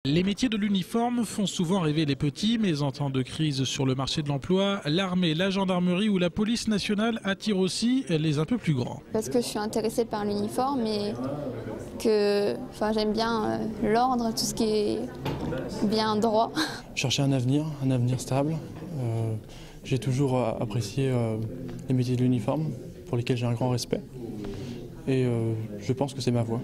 Les métiers de l'uniforme font souvent rêver les petits, mais en temps de crise sur le marché de l'emploi, l'armée, la gendarmerie ou la police nationale attirent aussi les un peu plus grands. Parce que je suis intéressée par l'uniforme et que j'aime bien l'ordre, tout ce qui est bien droit. Chercher un avenir stable. J'ai toujours apprécié les métiers de l'uniforme, pour lesquels j'ai un grand respect. Et je pense que c'est ma voie.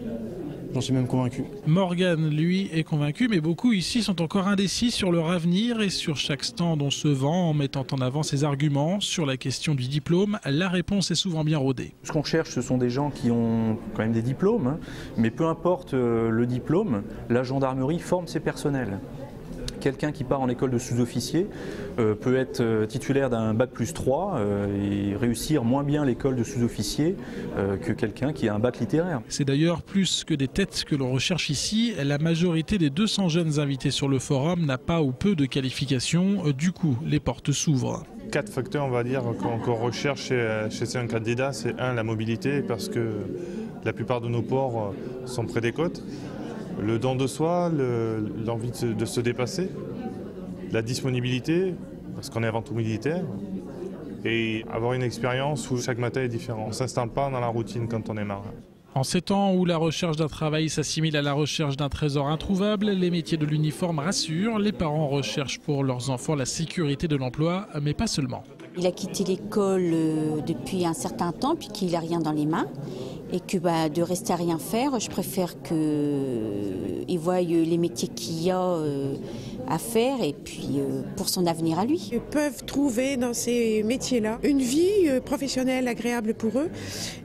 J'en suis même convaincu. Morgan, lui, est convaincu, mais beaucoup ici sont encore indécis sur leur avenir et sur chaque stand on se vend en mettant en avant ses arguments. Sur la question du diplôme, la réponse est souvent bien rodée. Ce qu'on cherche, ce sont des gens qui ont quand même des diplômes, hein, mais peu importe le diplôme, la gendarmerie forme ses personnels. Quelqu'un qui part en école de sous-officier peut être titulaire d'un bac+3 et réussir moins bien l'école de sous-officier que quelqu'un qui a un bac littéraire. C'est d'ailleurs plus que des têtes que l'on recherche ici. La majorité des 200 jeunes invités sur le forum n'a pas ou peu de qualifications. Du coup, les portes s'ouvrent. 4 facteurs, on va dire, qu'on recherche chez ces candidats. C'est la mobilité, parce que la plupart de nos ports sont près des côtes. Le don de soi, l'envie de se dépasser, la disponibilité, parce qu'on est avant tout militaire, et avoir une expérience où chaque matin est différent. On ne s'installe pas dans la routine quand on est marin. En ces temps où la recherche d'un travail s'assimile à la recherche d'un trésor introuvable, les métiers de l'uniforme rassurent. Les parents recherchent pour leurs enfants la sécurité de l'emploi, mais pas seulement. Il a quitté l'école depuis un certain temps, puis qu'il n'a rien dans les mains. Et que de rester à rien faire, je préfère qu'il voie les métiers qu'il y a à faire et puis pour son avenir à lui. Ils peuvent trouver dans ces métiers-là une vie professionnelle agréable pour eux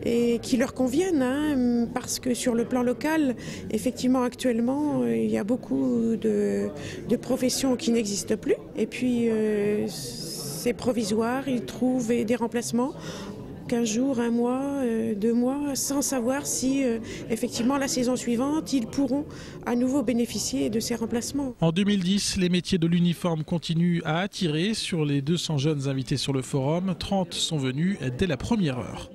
et qui leur convienne, hein, parce que sur le plan local, effectivement actuellement, il y a beaucoup de professions qui n'existent plus. Et puis c'est provisoire, ils trouvent des remplacements. 15 jours, 1 mois, 2 mois, sans savoir si effectivement la saison suivante, ils pourront à nouveau bénéficier de ces remplacements. En 2010, les métiers de l'uniforme continuent à attirer. Sur les 200 jeunes invités sur le forum, 30 sont venus dès la première heure.